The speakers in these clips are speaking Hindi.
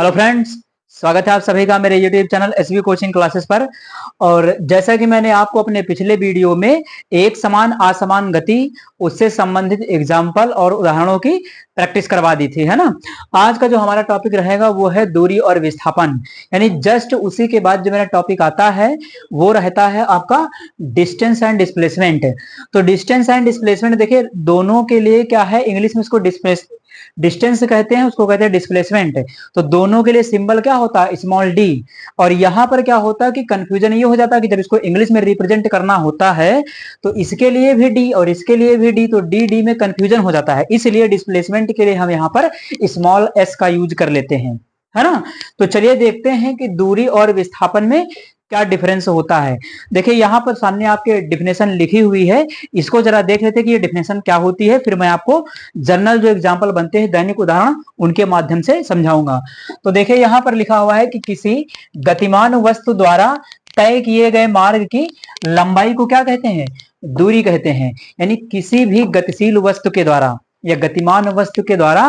हेलो फ्रेंड्स, स्वागत है आप सभी का मेरे YouTube channel SV coaching classes पर। और जैसा कि मैंने आपको अपने पिछले वीडियो में एक समान असमान गति उससे संबंधित एग्जाम्पल और उदाहरणों की प्रैक्टिस करवा दी थी, है ना। आज का जो हमारा टॉपिक रहेगा वो है दूरी और विस्थापन, यानी जस्ट उसी के बाद जो मेरा टॉपिक आता है वो रहता है आपका डिस्टेंस एंड डिस्प्लेसमेंट। तो डिस्टेंस एंड डिस्प्लेसमेंट देखिए दोनों के लिए क्या है, इंग्लिश में इसको डिस्टेंस कहते हैं, उसको कहते हैं डिस्प्लेसमेंट। तो दोनों के लिए सिंबल क्या होता है, स्मॉल डी। और यहां पर क्या होता है कि कंफ्यूजन ये हो जाता है कि जब इसको इंग्लिश में रिप्रेजेंट करना होता है तो इसके लिए भी डी और इसके लिए भी डी, तो डी डी में कंफ्यूजन हो जाता है। इसलिए डिस्प्लेसमेंट के लिए हम यहाँ पर स्मॉल एस का यूज कर लेते हैं, है ना। तो चलिए देखते हैं कि दूरी और विस्थापन में क्या डिफरेंस होता है। देखिए यहां पर सामने आपके डिफिनेशन लिखी हुई है, इसको जरा देख लेते हैं कि ये डिफिनेशन क्या होती है, फिर मैं आपको जनरल जो एग्जांपल बनते हैं दैनिक उदाहरण उनके माध्यम से समझाऊंगा। तो देखिए यहां पर लिखा हुआ है कि किसी गतिमान वस्तु द्वारा तय किए गए मार्ग की लंबाई को क्या कहते हैं, दूरी कहते हैं। यानी किसी भी गतिशील वस्तु के द्वारा या गतिमान वस्तु के द्वारा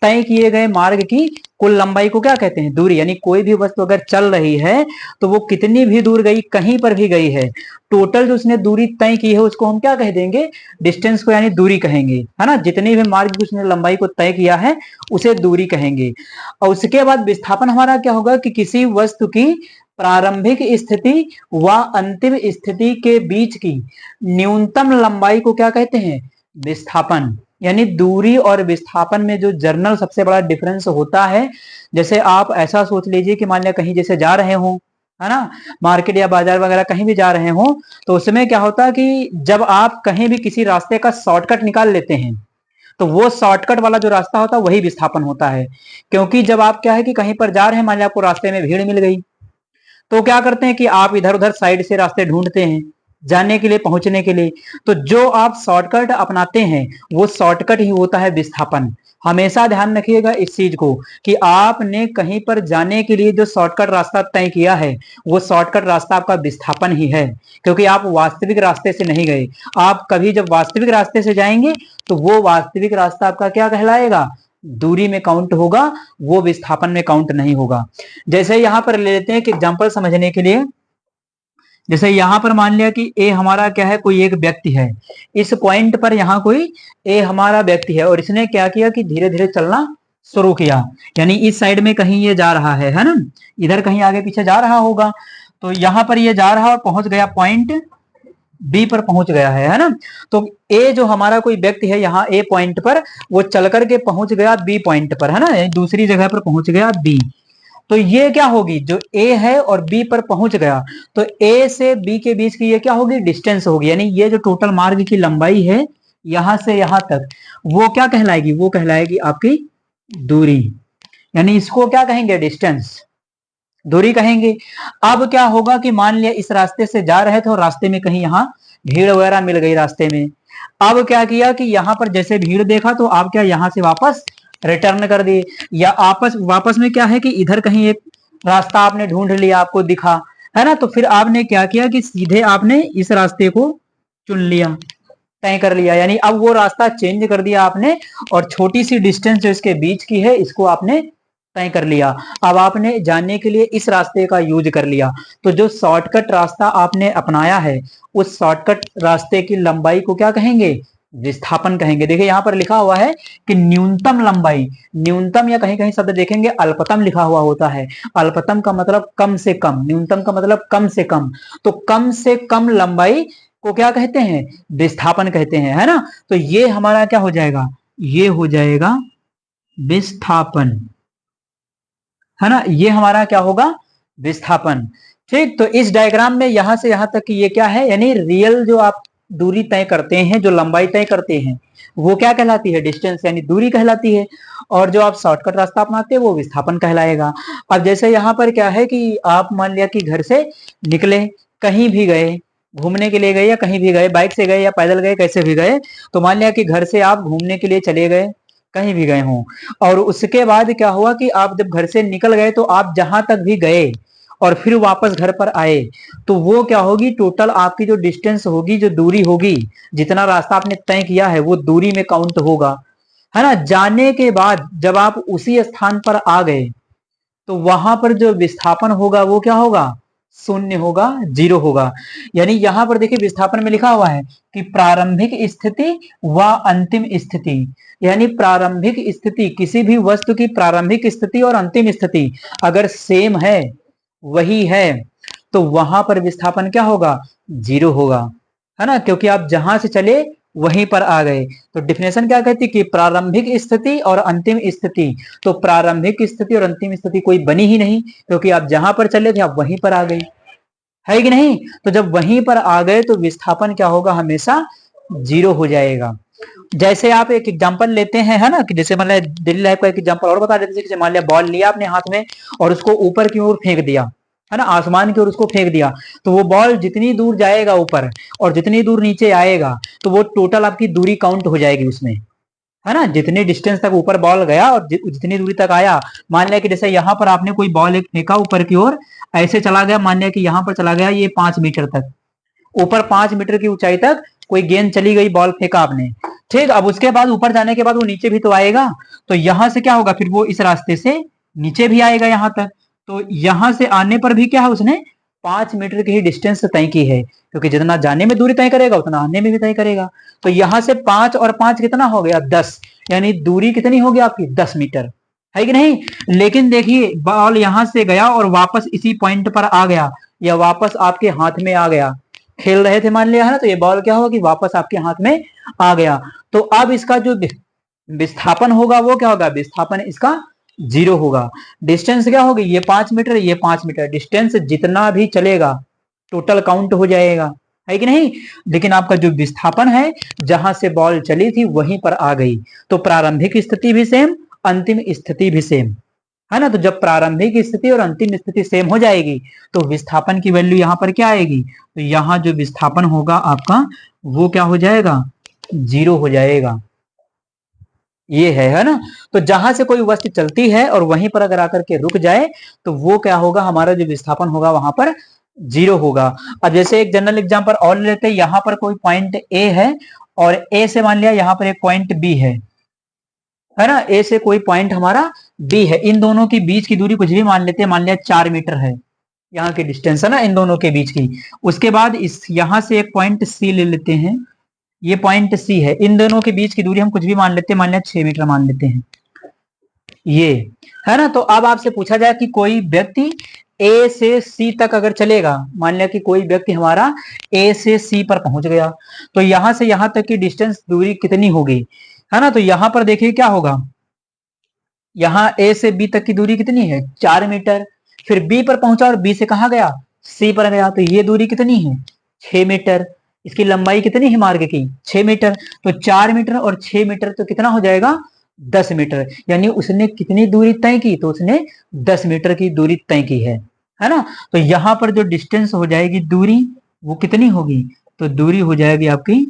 तय किए गए मार्ग की कुल लंबाई को क्या कहते हैं, दूरी। यानी कोई भी वस्तु अगर चल रही है तो वो कितनी भी दूर गई, कहीं पर भी गई है, टोटल जो उसने दूरी तय की है उसको हम क्या कह देंगे, डिस्टेंस को यानी दूरी कहेंगे, है ना। जितनी भी मार्ग की उसने लंबाई को तय किया है उसे दूरी कहेंगे। और उसके बाद विस्थापन हमारा क्या होगा कि किसी वस्तु की प्रारंभिक स्थिति व अंतिम स्थिति के बीच की न्यूनतम लंबाई को क्या कहते हैं, विस्थापन। यानी दूरी और विस्थापन में जो जर्नल सबसे बड़ा डिफरेंस होता है, जैसे आप ऐसा सोच लीजिए कि मान लिया कहीं जैसे जा रहे हो, है ना, मार्केट या बाजार वगैरह कहीं भी जा रहे हो, तो उसमें क्या होता है कि जब आप कहीं भी किसी रास्ते का शॉर्टकट निकाल लेते हैं तो वो शॉर्टकट वाला जो रास्ता होता है वही विस्थापन होता है। क्योंकि जब आप क्या है कि कहीं पर जा रहे हैं, मान लिया आपको रास्ते में भीड़ मिल गई, तो क्या करते हैं कि आप इधर उधर साइड से रास्ते ढूंढते हैं जाने के लिए, पहुंचने के लिए। तो जो आप शॉर्टकट अपनाते हैं वो शॉर्टकट ही होता है विस्थापन। हमेशा ध्यान रखिएगा इस चीज को कि आपने कहीं पर जाने के लिए जो शॉर्टकट रास्ता तय किया है वो शॉर्टकट रास्ता आपका विस्थापन ही है, क्योंकि आप वास्तविक रास्ते से नहीं गए। आप कभी जब वास्तविक रास्ते से जाएंगे तो वो वास्तविक रास्ता आपका क्या कहलाएगा, दूरी में काउंट होगा, वो विस्थापन में काउंट नहीं होगा। जैसे यहां पर ले लेते हैं कि एग्जांपल समझने के लिए, जैसे यहां पर मान लिया कि ए हमारा क्या है, कोई एक व्यक्ति है, इस पॉइंट पर यहाँ कोई ए हमारा व्यक्ति है और इसने क्या किया कि धीरे धीरे चलना शुरू किया। यानी इस साइड में कहीं ये जा रहा है ना, इधर कहीं आगे पीछे जा रहा होगा। तो यहां पर ये जा रहा और पहुंच गया पॉइंट बी पर पहुंच गया है ना। तो ए जो हमारा कोई व्यक्ति है यहाँ ए पॉइंट पर, वो चल करके पहुंच गया बी पॉइंट पर, है ना, दूसरी जगह पर पहुंच गया बी। तो ये क्या होगी, जो ए है और बी पर पहुंच गया, तो ए से बी के बीच की ये क्या होगी, डिस्टेंस होगी। यानी ये जो टोटल मार्ग की लंबाई है यहां से यहां तक, वो क्या कहलाएगी, वो कहलाएगी आपकी दूरी। यानी इसको क्या कहेंगे, डिस्टेंस, दूरी कहेंगे। अब क्या होगा कि मान लिया इस रास्ते से जा रहे थे और रास्ते में कहीं यहाँ भीड़ वगैरह मिल गई रास्ते में। अब क्या किया कि यहाँ पर जैसे भीड़ देखा तो आप क्या यहाँ से वापस रिटर्न कर दिए, या आपस वापस में क्या है कि इधर कहीं एक रास्ता आपने ढूंढ लिया, आपको दिखा, है ना। तो फिर आपने क्या किया कि सीधे आपने इस रास्ते को चुन लिया, तय कर लिया। यानी अब वो रास्ता चेंज कर दिया आपने और छोटी सी डिस्टेंस जो इसके बीच की है इसको आपने तय कर लिया। अब आपने जाने के लिए इस रास्ते का यूज कर लिया। तो जो शॉर्टकट रास्ता आपने अपनाया है उस शॉर्टकट रास्ते की लंबाई को क्या कहेंगे, विस्थापन कहेंगे। देखिए यहां पर लिखा हुआ है कि न्यूनतम लंबाई, न्यूनतम या कहीं कहीं शब्द देखेंगे अल्पतम लिखा हुआ होता है। अल्पतम का मतलब कम से कम, न्यूनतम का मतलब कम से कम। तो कम से कम लंबाई को क्या कहते हैं, विस्थापन कहते हैं, है ना। तो ये हमारा क्या हो जाएगा, ये हो जाएगा विस्थापन, है ना। ये हमारा क्या होगा, विस्थापन। ठीक, तो इस डायग्राम में यहां से यहां तक ये क्या है, यानी रियल जो आप दूरी तय करते हैं, जो लंबाई तय करते हैं वो क्या कहलाती है, डिस्टेंस यानी दूरी कहलाती है। और जो आप शॉर्टकट रास्ता अपनाते हैं वो विस्थापन कहलाएगा। अब जैसे यहाँ पर क्या है कि आप मान लिया कि घर से निकले, कहीं भी गए, घूमने के लिए गए या कहीं भी गए, बाइक से गए या पैदल गए, कैसे भी गए, तो मान लिया कि घर से आप घूमने के लिए चले गए, कहीं भी गए हों, और उसके बाद क्या हुआ कि आप जब घर से निकल गए तो आप जहां तक भी गए और फिर वापस घर पर आए, तो वो क्या होगी, टोटल आपकी जो डिस्टेंस होगी, जो दूरी होगी, जितना रास्ता आपने तय किया है वो दूरी में काउंट होगा, है ना। जाने के बाद जब आप उसी स्थान पर आ गए तो वहां पर जो विस्थापन होगा वो क्या होगा, शून्य होगा, जीरो होगा। यानी यहां पर देखिए विस्थापन में लिखा हुआ है कि प्रारंभिक स्थिति व अंतिम स्थिति, यानी प्रारंभिक स्थिति, किसी भी वस्तु की प्रारंभिक स्थिति और अंतिम स्थिति अगर सेम है, वही है, तो वहां पर विस्थापन क्या होगा, जीरो होगा, है ना, क्योंकि आप जहां से चले वहीं पर आ गए। तो डिफिनेशन क्या कहती है कि प्रारंभिक स्थिति और अंतिम स्थिति, तो प्रारंभिक स्थिति और अंतिम स्थिति कोई बनी ही नहीं, क्योंकि आप जहां पर चले थे आप वहीं पर आ गए, है कि नहीं। तो जब वहीं पर आ गए तो विस्थापन क्या होगा, हमेशा जीरो हो जाएगा। जैसे आप एक एग्जांपल लेते हैं, है ना, कि जैसे मतलब डेली लाइफ का एक एग्जांपल और बता देते हैं कि मान लिया बॉल लिया अपने हाथ में और उसको ऊपर की ओर फेंक दिया, है ना, आसमान की ओर उसको फेंक दिया, तो वो बॉल जितनी दूर जाएगा ऊपर और जितनी दूर नीचे आएगा, तो वो टोटल आपकी दूरी काउंट हो जाएगी उसमें, है ना, जितनी डिस्टेंस तक ऊपर बॉल गया और जितनी दूरी तक आया। मान लिया कि जैसे यहाँ पर आपने कोई बॉल एक फेंका ऊपर की ओर, ऐसे चला गया, मान लिया कि यहाँ पर चला गया ये 5 मीटर तक, ऊपर 5 मीटर की ऊंचाई तक कोई गेंद चली गई, बॉल फेंका आपने, ठीक। अब उसके बाद ऊपर जाने के बाद वो नीचे भी तो आएगा, तो यहां से क्या होगा, फिर वो इस रास्ते से नीचे भी आएगा यहां तक, तो यहां से आने पर भी क्या है, उसने 5 मीटर की ही डिस्टेंस तय की है, क्योंकि जितना जाने में दूरी तय करेगा उतना आने में भी तय करेगा। तो यहां से 5 और 5 कितना हो गया, 10, यानी दूरी कितनी होगी आपकी, 10 मीटर, है कि नहीं। लेकिन देखिए बॉल यहां से गया और वापस इसी पॉइंट पर आ गया, या वापस आपके हाथ में आ गया, खेल रहे थे मान लिया, है ना, तो ये बॉल क्या होगा कि वापस आपके हाथ में आ गया। तो अब इसका जो विस्थापन होगा वो क्या होगा, विस्थापन इसका जीरो होगा। डिस्टेंस क्या होगी, ये 5 मीटर, ये 5 मीटर, डिस्टेंस जितना भी चलेगा टोटल काउंट हो जाएगा, है कि नहीं। लेकिन आपका जो विस्थापन है, जहां से बॉल चली थी वहीं पर आ गई, तो प्रारंभिक स्थिति भी सेम, अंतिम स्थिति भी सेम, है ना। तो जब प्रारंभिक स्थिति और अंतिम स्थिति सेम हो जाएगी तो विस्थापन की वैल्यू यहां पर क्या आएगी, तो यहां जो विस्थापन होगा आपका वो क्या हो जाएगा, जीरो हो जाएगा। ये है ना। तो जहां से कोई वस्तु चलती है और वहीं पर अगर आकर के रुक जाए तो वो क्या होगा, हमारा जो विस्थापन होगा वहां पर जीरो होगा। अब जैसे एक जनरल एग्जांपल और लेते हैं, यहां पर कोई पॉइंट ए है और ए से मान लिया यहां पर एक पॉइंट बी है ना, ए से कोई पॉइंट हमारा बी है, इन दोनों के बीच की दूरी कुछ भी मान लेते हैं, मान लिया 4 मीटर है यहाँ की डिस्टेंस, है ना, इन दोनों के बीच की। उसके बाद इस यहां से एक पॉइंट सी ले लेते हैं, ये पॉइंट सी है, इन दोनों के बीच की दूरी हम कुछ भी मान लेते हैं, मान लिया 6 मीटर मान लेते हैं, ये है ना। तो अब आपसे पूछा जाए कि कोई व्यक्ति ए से सी तक अगर चलेगा, मान लिया कि कोई व्यक्ति हमारा ए से सी पर पहुंच गया, तो यहां से यहां तक की डिस्टेंस दूरी कितनी होगी, है ना। तो यहां पर देखिए क्या होगा, यहां ए से बी तक की दूरी कितनी है, 4 मीटर, फिर बी पर पहुंचा और बी से कहां गया, सी पर गया, तो ये दूरी कितनी है, 6 मीटर। इसकी लंबाई कितनी है मार्ग की, 6 मीटर, तो 4 मीटर और 6 मीटर तो कितना हो जाएगा, 10 मीटर। यानी उसने कितनी दूरी तय की, तो उसने 10 मीटर की दूरी तय की है ना। तो यहां पर जो डिस्टेंस हो जाएगी दूरी, वो कितनी होगी, तो दूरी हो जाएगी आपकी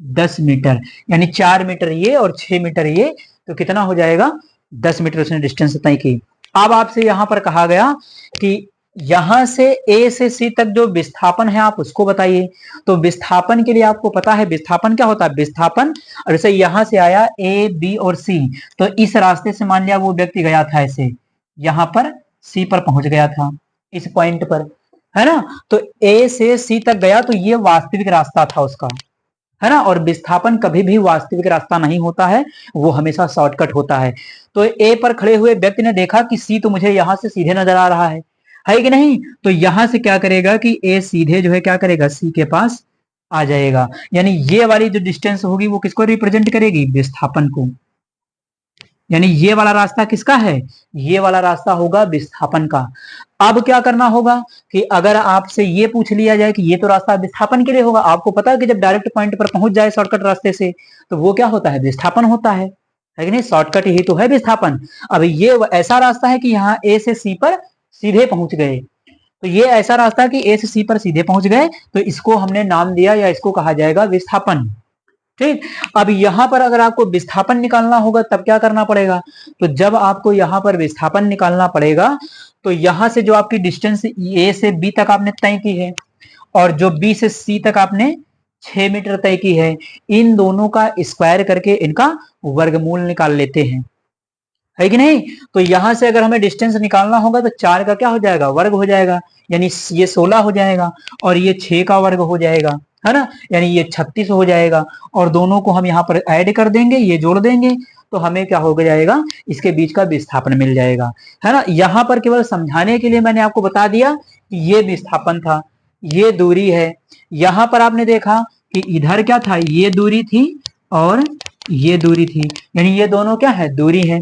10 मीटर, यानी 4 मीटर ये और 6 मीटर ये, तो कितना हो जाएगा, 10 मीटर उसने डिस्टेंस तय की। अब आपसे यहां पर कहा गया कि यहां से ए से सी तक जो विस्थापन है आप उसको बताइए। तो विस्थापन के लिए आपको पता है विस्थापन क्या होता है, विस्थापन, और जैसे यहां से आया ए बी और सी, तो इस रास्ते से मान लिया वो व्यक्ति गया था ऐसे, यहां पर सी पर पहुंच गया था इस पॉइंट पर, है ना। तो ए से सी तक गया, तो ये वास्तविक रास्ता था उसका, है ना। और विस्थापन कभी भी वास्तविक रास्ता नहीं होता है, वो हमेशा शॉर्टकट होता है। तो ए पर खड़े हुए व्यक्ति ने देखा कि सी तो मुझे यहां से सीधे नजर आ रहा है कि नहीं। तो यहां से क्या करेगा कि ए सीधे जो है क्या करेगा, सी के पास आ जाएगा, यानी ये वाली जो डिस्टेंस होगी वो किसको रिप्रेजेंट करेगी, विस्थापन को। यानी ये वाला रास्ता किसका है, ये वाला रास्ता होगा विस्थापन का। अब क्या करना होगा कि अगर आपसे ये पूछ लिया जाए कि ये तो रास्ता विस्थापन के लिए होगा, आपको पता है कि जब डायरेक्ट पॉइंट पर पहुंच जाए शॉर्टकट रास्ते से तो वो क्या होता है, विस्थापन होता है कि नहीं, शॉर्टकट ही तो है विस्थापन। अब ये ऐसा रास्ता है कि यहाँ ए से सी पर सीधे पहुंच गए, तो ये ऐसा रास्ता है कि ए से सी पर सीधे पहुंच गए, तो इसको हमने नाम दिया या इसको कहा जाएगा विस्थापन, ठीक। अब यहां पर अगर आपको विस्थापन निकालना होगा तब क्या करना पड़ेगा, तो जब आपको यहां पर विस्थापन निकालना पड़ेगा तो यहां से जो आपकी डिस्टेंस ए से बी तक आपने तय की है और जो बी से सी तक आपने 6 मीटर तय की है, इन दोनों का स्क्वायर करके इनका वर्गमूल निकाल लेते हैं, है कि नहीं। तो यहां से अगर हमें डिस्टेंस निकालना होगा तो 4 का क्या हो जाएगा, वर्ग हो जाएगा, यानी ये 16 हो जाएगा, और ये 6 का वर्ग हो जाएगा, है ना, यानी ये 36 हो जाएगा। और दोनों को हम यहाँ पर ऐड कर देंगे, ये जोड़ देंगे, तो हमें क्या हो जाएगा, इसके बीच का विस्थापन मिल जाएगा, है ना। यहाँ पर केवल समझाने के लिए मैंने आपको बता दिया कि ये विस्थापन था, ये दूरी है। यहां पर आपने देखा कि इधर क्या था, ये दूरी थी और ये दूरी थी, यानी ये दोनों क्या है, दूरी है।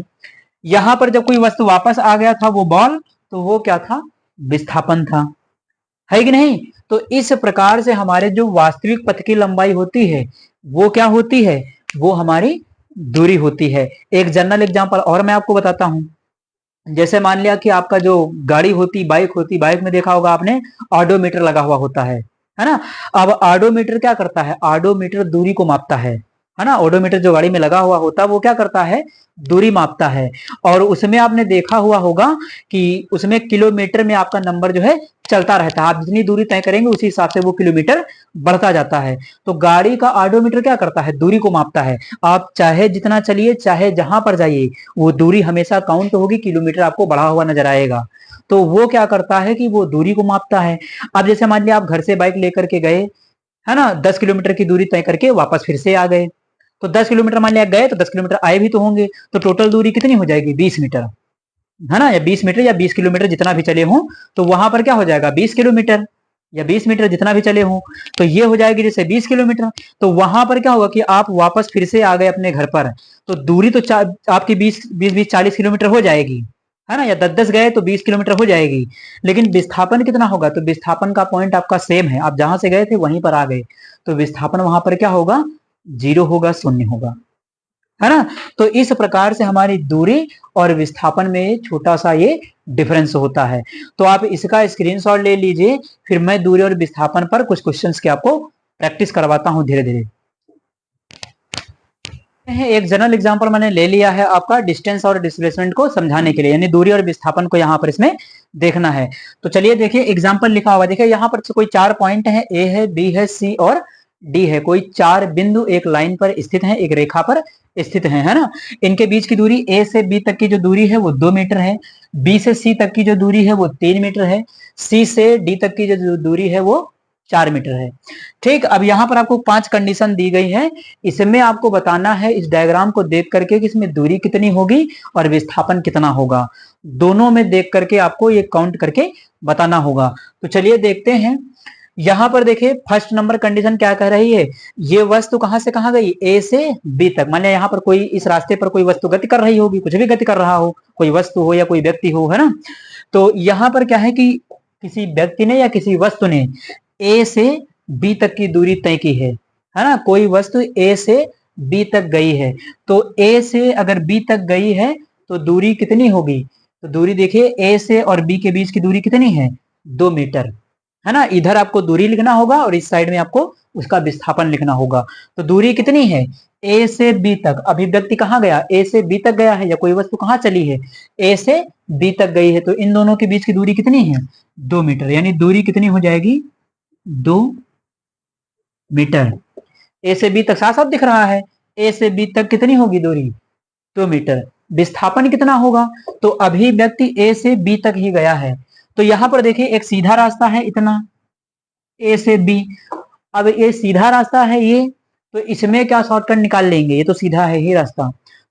यहां पर जब कोई वस्तु वापस आ गया था वो बॉल, तो वो क्या था, विस्थापन था, है कि नहीं। तो इस प्रकार से हमारे जो वास्तविक पथ की लंबाई होती है वो क्या होती है, वो हमारी दूरी होती है। एक जनरल एग्जांपल और मैं आपको बताता हूं। जैसे मान लिया कि आपका जो गाड़ी होती, बाइक होती, बाइक में देखा होगा आपने ऑडोमीटर लगा हुआ होता है ना। अब ऑडोमीटर क्या करता है, ऑडोमीटर दूरी को मापता है ना। ऑडोमीटर जो गाड़ी में लगा हुआ होता है वो क्या करता है, दूरी मापता है। और उसमें आपने देखा हुआ होगा कि उसमें किलोमीटर में आपका नंबर जो है चलता रहता है। आप जितनी दूरी तय करेंगे उसी हिसाब से वो किलोमीटर बढ़ता जाता है। तो गाड़ी का ऑडोमीटर क्या करता है, दूरी को मापता है। आप चाहे जितना चलिए, चाहे जहां पर जाइए, वो दूरी हमेशा काउंट होगी, किलोमीटर आपको बढ़ा हुआ नजर आएगा। तो वो क्या करता है कि वो दूरी को मापता है। अब जैसे मान लिया आप घर से बाइक लेकर के गए, है ना, 10 किलोमीटर की दूरी तय करके वापस फिर से आ गए, तो 10 किलोमीटर मान लिया गए तो 10 किलोमीटर आए भी तो होंगे, तो टोटल दूरी कितनी हो जाएगी, 20 मीटर, है ना, या 20 मीटर या 20 किलोमीटर जितना भी चले हों, तो वहां पर क्या हो जाएगा, 20 किलोमीटर या 20 मीटर जितना भी चले हों, तो ये हो जाएगी जैसे 20 किलोमीटर। तो वहां पर क्या होगा कि आप वापस फिर से आ गए अपने घर पर, तो दूरी तो आपकी 20 20 20 40 किलोमीटर हो जाएगी, है ना, या 10 10 गए तो 20 किलोमीटर हो जाएगी। लेकिन विस्थापन कितना होगा, तो विस्थापन का पॉइंट आपका सेम है, आप जहां से गए थे वहीं पर आ गए, तो विस्थापन वहां पर क्या होगा, 0 होगा, 0 होगा, है ना। तो इस प्रकार से हमारी दूरी और विस्थापन में छोटा सा ये डिफरेंस होता है। तो आप इसका स्क्रीनशॉट ले लीजिए, फिर मैं दूरी और विस्थापन पर कुछ क्वेश्चंस के आपको प्रैक्टिस करवाता हूं धीरे धीरे। एक जनरल एग्जांपल मैंने ले लिया है आपका डिस्टेंस और डिस्प्लेसमेंट को समझाने के लिए, यानी दूरी और विस्थापन को यहाँ पर इसमें देखना है। तो चलिए देखिए एग्जांपल लिखा हुआ, देखिए यहाँ पर कोई 4 पॉइंट है, ए है, बी है, सी और डी है। कोई 4 बिंदु एक लाइन पर स्थित है, एक रेखा पर स्थित है ना। इनके बीच की दूरी ए से बी तक की जो दूरी है वो 2 मीटर है, बी से सी तक की जो दूरी है वो 3 मीटर है, सी से डी तक की जो दूरी है वो 4 मीटर है। ठीक, अब यहाँ पर आपको 5 कंडीशन दी गई है, इसमें आपको बताना है इस डायग्राम को देख करके कि इसमें दूरी कितनी होगी और विस्थापन कितना होगा। दोनों में देख करके आपको ये काउंट करके बताना होगा। तो चलिए देखते हैं। यहां पर देखिए फर्स्ट नंबर कंडीशन क्या कह रही है, ये वस्तु कहां से कहां गई, ए से बी तक। मान लिया यहाँ पर कोई इस रास्ते पर कोई वस्तु गति कर रही होगी, कुछ भी गति कर रहा हो, कोई वस्तु हो या कोई व्यक्ति हो, है ना। तो यहाँ पर क्या है कि किसी व्यक्ति ने या किसी वस्तु ने ए से बी तक की दूरी तय की है ना। कोई वस्तु ए से बी तक गई है, तो ए से अगर बी तक गई है तो दूरी कितनी होगी, तो दूरी देखिए ए से और बी के बीच की दूरी कितनी है, 2 मीटर, है ना। इधर आपको दूरी लिखना होगा और इस साइड में आपको उसका विस्थापन लिखना होगा। तो दूरी कितनी है, ए से बी तक, अभी व्यक्ति कहाँ गया, ए से बी तक गया है, या कोई वस्तु कहाँ चली है, ए से बी तक गई है, तो इन दोनों के बीच की दूरी कितनी है, 2 मीटर, यानी दूरी कितनी हो जाएगी, 2 मीटर। ए से बी तक साफ साफ दिख रहा है, ए से बी तक कितनी होगी दूरी, 2 मीटर। विस्थापन कितना होगा, तो अभी व्यक्ति ए से बी तक ही गया है, तो यहां पर देखिए एक सीधा रास्ता है इतना, ए से बी। अब ये सीधा रास्ता है ये, तो इसमें क्या शॉर्टकट निकाल लेंगे, ये तो सीधा है ही रास्ता,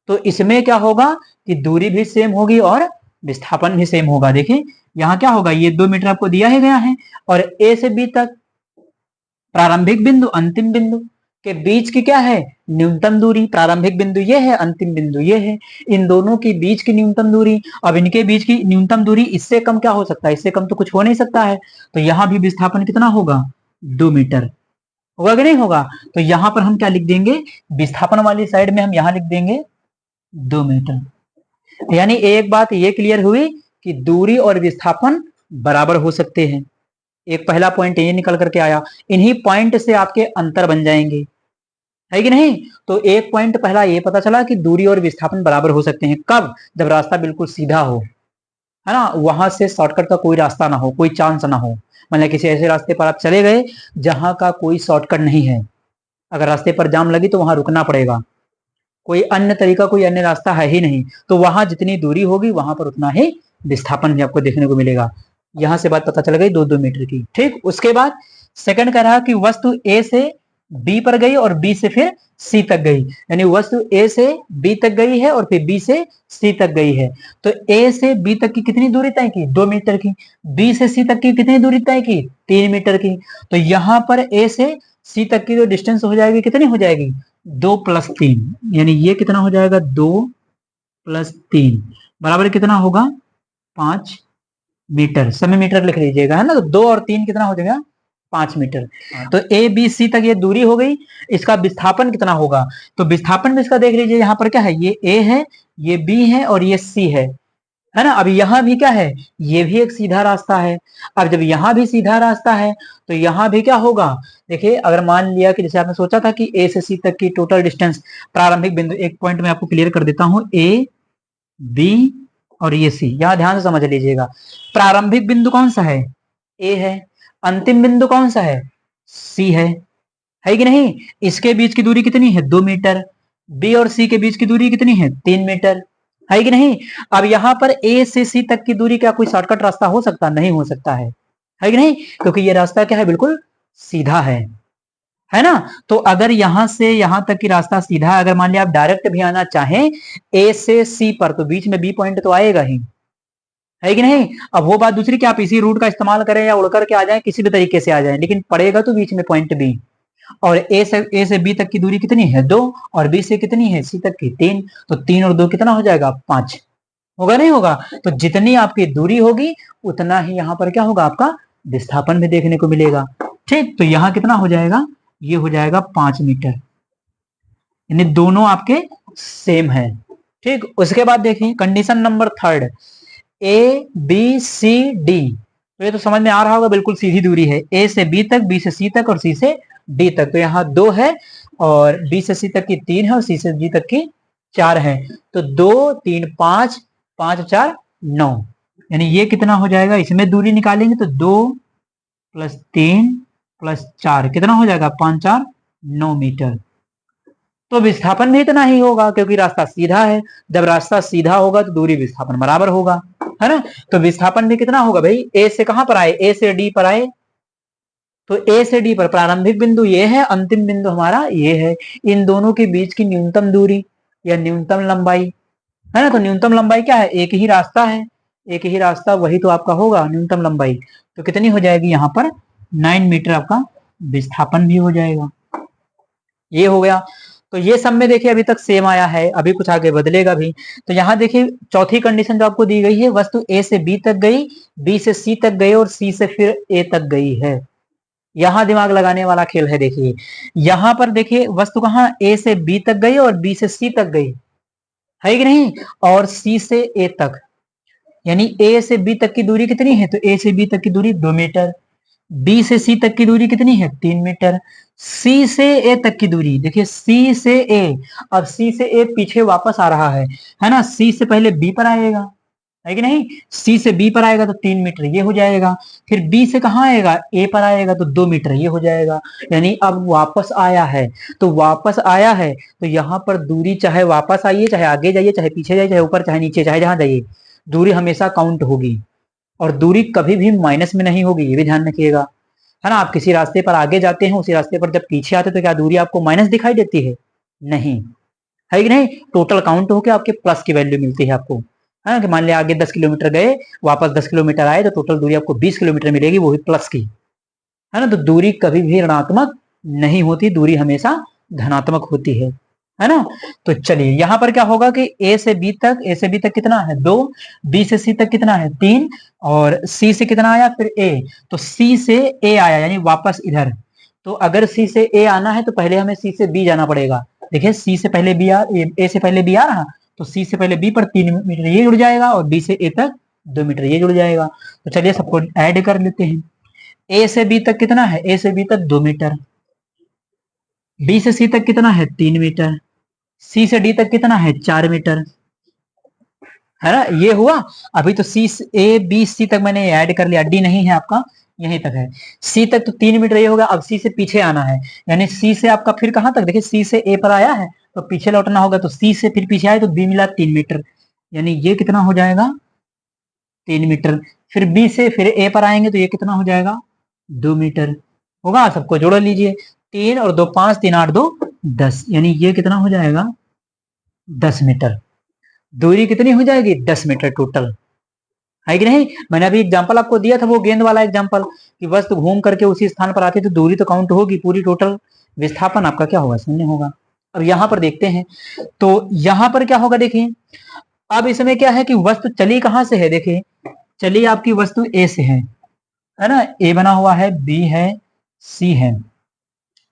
तो इसमें क्या होगा कि दूरी भी सेम होगी और विस्थापन भी सेम होगा। देखिए यहाँ क्या होगा, ये 2 मीटर आपको दिया ही गया है, और ए से बी तक प्रारंभिक बिंदु अंतिम बिंदु के बीच की क्या है, न्यूनतम दूरी। प्रारंभिक बिंदु ये है, अंतिम बिंदु ये है, इन दोनों के बीच की न्यूनतम दूरी। अब इनके बीच की न्यूनतम दूरी, इससे कम क्या हो सकता है, इससे कम तो कुछ हो नहीं सकता है, तो यहां भी विस्थापन कितना होगा, 2 मीटर होगा कि नहीं होगा। तो यहां पर हम क्या लिख देंगे, विस्थापन वाली साइड में हम यहां लिख देंगे 2 मीटर। यानी एक बात ये क्लियर हुई कि दूरी और विस्थापन बराबर हो सकते हैं। एक पहला पॉइंट ये निकल करके आया, इन्हीं पॉइंट से आपके अंतर बन जाएंगे, है कि नहीं। तो एक पॉइंट पहला ये पता चला कि दूरी और विस्थापन बराबर हो सकते हैं, कब, जब रास्ता बिल्कुल सीधा हो, है ना, वहां से शॉर्टकट का कोई रास्ता ना हो, कोई चांस ना हो। मतलब किसी ऐसे रास्ते पर आप चले गए जहां का कोई शॉर्टकट नहीं है, अगर रास्ते पर जाम लगी तो वहां रुकना पड़ेगा, कोई अन्य तरीका, कोई अन्य रास्ता है ही नहीं। तो वहां जितनी दूरी होगी वहां पर उतना ही विस्थापन भी आपको देखने को मिलेगा। यहां से बात पता चल गई 2-2 मीटर की। ठीक, उसके बाद सेकंड कह रहा कि वस्तु ए से बी पर गई और बी से फिर सी तक गई, यानी वस्तु ए से बी तक गई है और फिर बी से सी तक गई है। तो ए से बी तक की कितनी दूरी तय की? 2 मीटर की। बी से सी तक की कितनी दूरी तय की? 3 मीटर की। तो यहां पर ए से सी तक की जो डिस्टेंस हो जाएगी कितनी हो जाएगी? 2 + 3, यानी ये कितना हो जाएगा? 2 + 3 बराबर कितना होगा? 5 मीटर। समय मीटर लिख लीजिएगा, है ना। तो 2 और 3 कितना हो जाएगा? 5 मीटर। तो ए बी सी तक ये दूरी हो गई। इसका विस्थापन कितना होगा? तो विस्थापन भी इसका देख लीजिए, यहाँ पर क्या है? ये ए है, ये बी है और ये सी है ना। अब यहाँ भी क्या है? ये भी एक सीधा रास्ता है। अब जब यहाँ भी सीधा रास्ता है तो यहाँ भी क्या होगा? देखिए, अगर मान लिया कि जैसे आपने सोचा था कि ए से सी तक की टोटल डिस्टेंस, प्रारंभिक बिंदु, एक पॉइंट में आपको क्लियर कर देता हूं, ए बी और ये सी, यहां ध्यान से समझ लीजिएगा। प्रारंभिक बिंदु कौन सा है? ए है। अंतिम बिंदु कौन सा है? सी है कि नहीं। इसके बीच की दूरी कितनी है? 2 मीटर। बी और सी के बीच की दूरी कितनी है? 3 मीटर, है कि नहीं। अब यहां पर ए से सी तक की दूरी, क्या कोई शॉर्टकट रास्ता हो सकता? नहीं हो सकता है कि नहीं, क्योंकि ये रास्ता क्या है? बिल्कुल सीधा है ना। तो अगर यहां से यहां तक की रास्ता सीधा है, अगर मान लिया आप डायरेक्ट भी आना चाहें ए से सी पर, तो बीच में बी पॉइंट तो आएगा ही, है कि नहीं। अब वो बात दूसरी कि आप इसी रूट का इस्तेमाल करें या उड़ करके आ जाएं, किसी भी तरीके से आ जाएं, लेकिन पड़ेगा तो बीच में पॉइंट बी। और ए से बी तक की दूरी कितनी है? 2, और बी से कितनी है? सी तक की 3। तो 3 और 2 कितना हो जाएगा? 5। होगा नहीं होगा? तो जितनी आपकी दूरी होगी उतना ही यहाँ पर क्या होगा? आपका विस्थापन भी देखने को मिलेगा। ठीक, तो यहाँ कितना हो जाएगा? ये हो जाएगा 5 मीटर, यानी दोनों आपके सेम है। ठीक, उसके बाद देखिए condition number 3, A B C D. तो ये तो समझ में आ रहा होगा, बिल्कुल सीधी दूरी है, ए से बी तक, बी से सी तक और सी से डी तक। तो यहाँ 2 है और बी से सी तक की 3 है और सी से डी तक की 4 है। तो 2 3 5, 5 4 9, यानी ये कितना हो जाएगा? इसमें दूरी निकालेंगे तो 2 + 3 + 4 कितना हो जाएगा? 5 4 9 मीटर। तो विस्थापन भी इतना ही होगा, क्योंकि रास्ता सीधा है। जब रास्ता सीधा होगा तो दूरी विस्थापन बराबर होगा, है ना। तो विस्थापन भी कितना होगा भाई? ए से कहां पर आए? ए से डी पर आए। तो ए से डी पर प्रारंभिक बिंदु ये है, अंतिम बिंदु हमारा ये है। इन दोनों के बीच की न्यूनतम दूरी या न्यूनतम लंबाई, है ना। तो न्यूनतम लंबाई क्या है? एक ही रास्ता है, एक ही रास्ता, वही तो आपका होगा न्यूनतम लंबाई। तो कितनी हो जाएगी? यहाँ पर 9 मीटर आपका विस्थापन भी हो जाएगा। ये हो गया। तो ये सब में देखिए अभी तक सेम आया है, अभी कुछ आगे बदलेगा भी। तो यहाँ देखिए चौथी कंडीशन जो आपको दी गई है, वस्तु ए से बी तक गई, बी से सी तक गई और सी से फिर ए तक गई है। यहाँ दिमाग लगाने वाला खेल है। देखिए यहाँ पर देखिए वस्तु कहाँ? ए से बी तक गई और बी से सी तक गई, है कि नहीं, और सी से ए तक, यानी ए से बी तक की दूरी कितनी है? तो ए से बी तक की दूरी 2 मीटर। बी से सी तक की दूरी कितनी है? 3 मीटर। सी से ए तक की दूरी देखिए, सी से ए, अब सी से ए पीछे वापस आ रहा है ना। सी से पहले बी पर आएगा, है कि नहीं। सी से बी पर आएगा तो 3 मीटर ये हो जाएगा। फिर बी से कहाँ आएगा? ए पर आएगा तो 2 मीटर ये हो जाएगा। यानी अब वापस आया है, तो वापस आया है तो यहाँ पर दूरी, चाहे वापस आइए, चाहे आगे जाइए, चाहे पीछे जाइए, चाहे ऊपर, चाहे नीचे, चाहे जहां जाइए, दूरी हमेशा काउंट होगी। और दूरी कभी भी माइनस में नहीं होगी, ये भी ध्यान रखिएगा, है ना। आप किसी रास्ते पर आगे जाते हैं, उसी रास्ते पर जब पीछे आते हैं तो क्या दूरी आपको माइनस दिखाई देती है? नहीं, है कि नहीं। टोटल काउंट होकर आपके प्लस की वैल्यू मिलती है आपको, है ना। कि मान लिया आगे 10 किलोमीटर गए, वापस 10 किलोमीटर आए, तो टोटल दूरी आपको 20 किलोमीटर मिलेगी, वो भी प्लस की, है ना। तो दूरी कभी भी ऋणात्मक नहीं होती, दूरी हमेशा धनात्मक होती है ना। तो चलिए यहाँ पर क्या होगा कि ए से बी तक कितना है? 2, बी से सी तक कितना है? 3, और सी से कितना आया? फिर ए। तो सी से ए आया, यानी वापस इधर। तो अगर सी से ए आना है तो पहले हमें सी से बी जाना पड़ेगा। देखिए सी से पहले बी ए से पहले बी आ रहा, तो सी से पहले बी पर 3 मीटर ये जुड़ जाएगा और बी से ए तक 2 मीटर ये जुड़ जाएगा। तो चलिए सबको ऐड कर लेते हैं। ए से बी तक कितना है? ए से बी तक 2 मीटर। बी से सी तक कितना है? 3 मीटर। सी से डी तक कितना है? 4 मीटर, है ना। ये हुआ। अभी तो सी ए बी सी तक मैंने ऐड कर लिया, डी नहीं है आपका, यहीं तक है। सी तक तो 3 मीटर ये होगा। अब सी से पीछे आना है, यानी सी से आपका फिर कहां तक? देखिए सी से ए पर आया है तो पीछे लौटना होगा, तो सी से फिर पीछे आए तो बी मिला 3 मीटर, यानी ये कितना हो जाएगा 3 मीटर। फिर बी से फिर ए पर आएंगे तो ये कितना हो जाएगा 2 मीटर होगा। सबको जोड़ लीजिए, 3 और 2 5, 3 8 2 10, यानी ये कितना हो जाएगा 10 मीटर। दूरी कितनी हो जाएगी 10 मीटर टोटल, है कि नहीं। मैंने अभी एग्जांपल आपको दिया था वो गेंद वाला एग्जांपल, कि वस्तु घूम करके उसी स्थान पर आती है तो दूरी तो काउंट होगी पूरी, टोटल विस्थापन आपका क्या होगा 0 होगा। अब यहां पर देखते हैं, तो यहां पर क्या होगा देखिए, अब इसमें क्या है कि वस्तु चली कहां से है, देखिए चली आपकी वस्तु ए से है ना, ए बना हुआ है, बी है, सी है,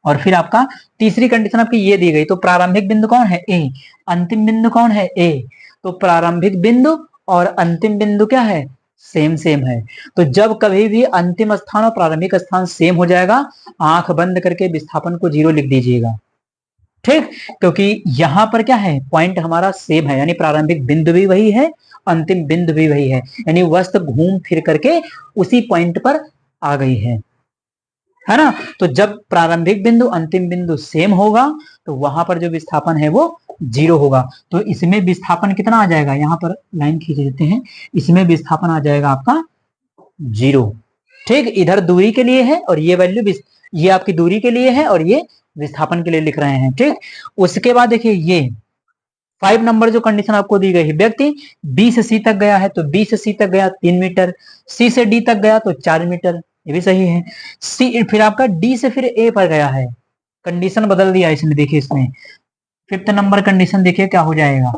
और फिर आपका तीसरी कंडीशन आपकी ये दी गई, तो प्रारंभिक बिंदु कौन है ए, अंतिम बिंदु कौन है ए, तो प्रारंभिक बिंदु और अंतिम बिंदु क्या है सेम सेम है। तो जब कभी भी अंतिम स्थान और प्रारंभिक स्थान सेम हो जाएगा, आंख बंद करके विस्थापन को 0 लिख दीजिएगा, ठीक। क्योंकि यहां पर क्या है पॉइंट हमारा सेम है, यानी प्रारंभिक बिंदु भी वही है, अंतिम बिंदु भी वही है, यानी वस्तु घूम फिर करके उसी पॉइंट पर आ गई है ना। तो जब प्रारंभिक बिंदु अंतिम बिंदु सेम होगा तो वहां पर जो विस्थापन है वो 0 होगा। तो इसमें विस्थापन कितना आ जाएगा, यहां पर लाइन खींच देते हैं, इसमें विस्थापन आ जाएगा आपका 0, ठीक। इधर दूरी के लिए है और ये वैल्यू ये आपकी दूरी के लिए है और ये विस्थापन के लिए लिख रहे हैं, ठीक। उसके बाद देखिए ये 5 नंबर जो कंडीशन आपको दी गई है, व्यक्ति बी से सी तक गया है, तो बी से सी तक गया 3 मीटर, सी से डी तक गया तो 4 मीटर, ये भी सही है। सी फिर आपका डी से फिर ए पर गया है, कंडीशन बदल दिया इसने, देखिए इसमें 5th नंबर कंडीशन देखिए क्या हो जाएगा,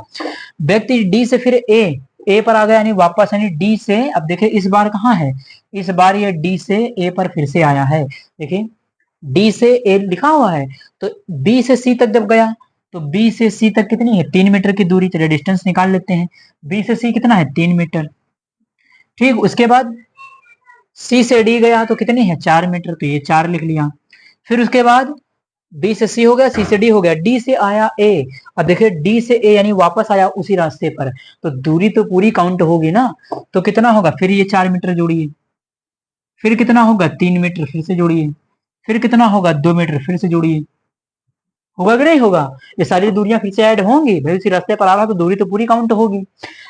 व्यक्ति डी से फिर ए पर आ गया, यानी वापस, यानी डी से, अब देखिए इस बार कहाँ है, इस बार ये डी से ए पर फिर से आया है, देखिए डी से ए लिखा हुआ है, तो बी से सी तक जब गया तो बी से सी तक कितनी है 3 मीटर की दूरी, चलिए डिस्टेंस निकाल लेते हैं, बी से सी कितना है 3 मीटर, ठीक। उसके बाद सी से डी गया तो कितनी है 4 मीटर, तो ये 4 लिख लिया। फिर उसके बाद बी से सी हो गया, सी से डी हो गया, डी से आया ए, अब देखिए डी से ए यानी वापस आया उसी रास्ते पर, तो दूरी तो पूरी काउंट होगी ना, तो कितना होगा फिर ये 4 मीटर जोड़िए, फिर कितना होगा 3 मीटर फिर से जोड़िए, फिर कितना होगा 2 मीटर फिर से जोड़िए, होगा कि नहीं होगा, ये सारी दूरियां फिर से ऐड होंगी भाई, उसी रास्ते पर आ रहा तो दूरी तो पूरी काउंट होगी।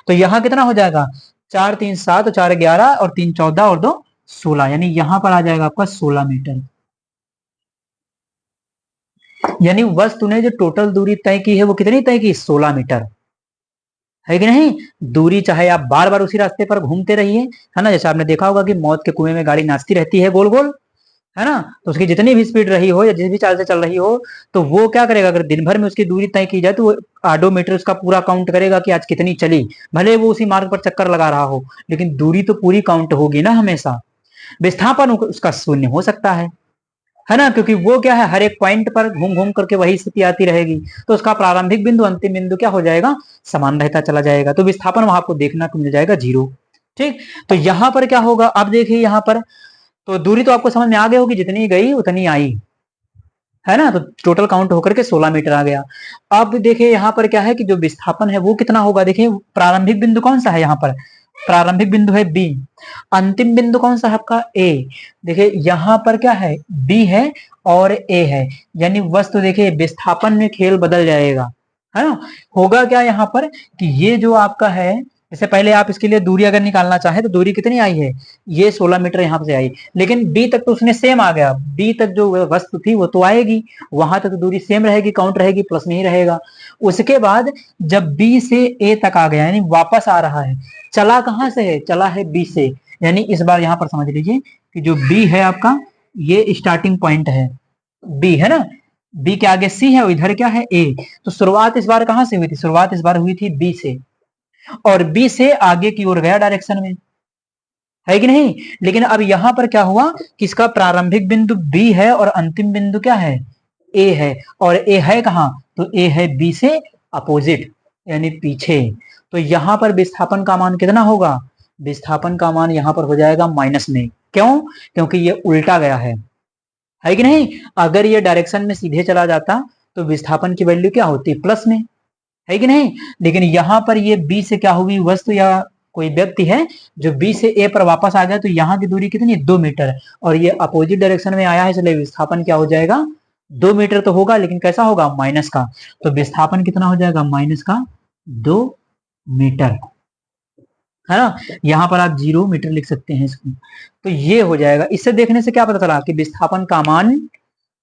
तो यहाँ कितना हो जाएगा 4 3 7 4 11 और 3 14 और 2 16, यानी यहां पर आ जाएगा आपका 16 मीटर। यानी वस्तु ने जो टोटल दूरी तय की है वो कितनी तय की 16 मीटर, है कि नहीं। दूरी चाहे आप बार बार उसी रास्ते पर घूमते रहिए, है ना, जैसे आपने देखा होगा कि मौत के कुएं में गाड़ी नाचती रहती है गोल गोल, है ना, तो उसकी जितनी भी स्पीड रही हो या जिस भी चाल से चल रही हो, तो वो क्या करेगा, अगर दिन भर में उसकी दूरी तय की जाए तो वो ऑडोमीटर उसका पूरा काउंट करेगा कि आज कितनी चली, भले वो उसी मार्ग पर चक्कर लगा रहा हो, लेकिन दूरी तो पूरी काउंट होगी ना हमेशा। विस्थापन उसका शून्य हो सकता है ना, क्योंकि वो क्या है हर एक पॉइंट पर घूम घूम करके वही स्थिति आती रहेगी, तो उसका प्रारंभिक बिंदु अंतिम बिंदु क्या हो जाएगा समान रहता चला जाएगा, तो विस्थापन वहां आपको देखना को मिल जाएगा 0, ठीक। तो यहां पर क्या होगा, अब देखिए यहां पर तो दूरी तो आपको समझ में आ गई होगी, जितनी गई उतनी आई, है ना, तो टोटल काउंट होकर के 16 मीटर आ गया। अब देखिए यहाँ पर क्या है कि जो विस्थापन है वो कितना होगा, देखिए प्रारंभिक बिंदु कौन सा है, यहाँ पर प्रारंभिक बिंदु है बी, अंतिम बिंदु कौन सा है आपका ए, देखिए यहाँ पर क्या है बी है और ए है, यानी वस्तु देखिए विस्थापन में खेल बदल जाएगा, है ना। होगा क्या यहाँ पर कि ये जो आपका है, जैसे पहले आप इसके लिए दूरी अगर निकालना चाहे तो दूरी कितनी आई है, ये 16 मीटर यहाँ से आई, लेकिन बी तक तो उसने सेम आ गया, बी तक जो वस्तु थी वो तो आएगी, वहां तक तो दूरी सेम रहेगी, काउंट रहेगी, प्लस में ही रहेगा। उसके बाद जब बी से ए तक आ गया, यानी वापस आ रहा है, चला कहां से है, चला है बी से, यानी इस बार यहां पर समझ लीजिए कि जो बी है आपका ये स्टार्टिंग पॉइंट है, बी है ना, बी के आगे सी है और इधर क्या है ए, तो शुरुआत इस बार कहां से हुई थी, शुरुआत इस बार हुई थी बी से, और बी से आगे की ओर गया डायरेक्शन में, है कि नहीं। लेकिन अब यहां पर क्या हुआ कि इसका प्रारंभिक बिंदु बी है और अंतिम बिंदु क्या है ए है, और ए है कहां, तो ए है बी से अपोजिट यानी पीछे, तो यहां पर विस्थापन का मान कितना होगा, विस्थापन का मान यहां पर हो जाएगा माइनस में, क्यों, क्योंकि ये उल्टा गया है कि नहीं। अगर ये डायरेक्शन में सीधे चला जाता तो विस्थापन की वैल्यू क्या होती प्लस में, है कि नहीं। लेकिन यहां पर ये बी से क्या हुई वस्तु या कोई व्यक्ति है जो बी से ए पर वापस आ गया, तो यहाँ की दूरी कितनी है 2 मीटर, और ये अपोजिट डायरेक्शन में आया है, इसलिए विस्थापन क्या हो जाएगा 2 मीटर तो होगा, लेकिन कैसा होगा, माइनस का। तो विस्थापन कितना हो जाएगा, माइनस का 2 मीटर, है ना। यहाँ पर आप 0 मीटर लिख सकते हैं इसको। तो ये हो जाएगा। इससे देखने से क्या पता चला कि विस्थापन का मान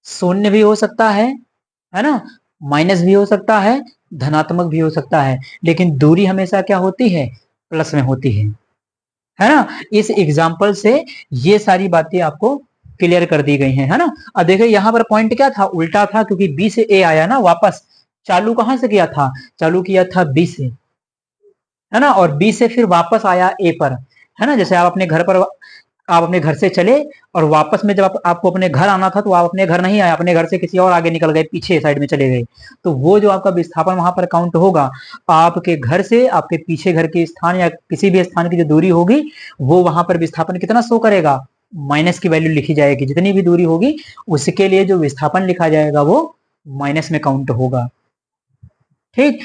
शून्य भी हो सकता है ना, माइनस भी हो सकता है, धनात्मक भी हो सकता है, लेकिन दूरी हमेशा क्या होती है, प्लस में होती है ना। इस एग्जाम्पल से ये सारी बातें आपको क्लियर कर दी गई हैं, है ना। अब देखिए यहाँ पर पॉइंट क्या था, उल्टा था, क्योंकि बी से ए आया ना वापस। चालू कहां से किया था, चालू किया था बी से, है ना, और बी से फिर वापस आया ए पर, है ना। जैसे आप अपने घर से चले और वापस में जब आपको अपने घर आना था, तो आप अपने घर नहीं आए, अपने घर से किसी और आगे निकल गए, पीछे साइड में चले गए, तो वो जो आपका विस्थापन वहां पर काउंट होगा, आपके घर से आपके पीछे घर के स्थान या किसी भी स्थान की जो दूरी होगी, वो वहां पर विस्थापन कितना शो करेगा, माइनस की वैल्यू लिखी जाएगी। जितनी भी दूरी होगी उसके लिए जो विस्थापन लिखा जाएगा वो माइनस में काउंट होगा, ठीक।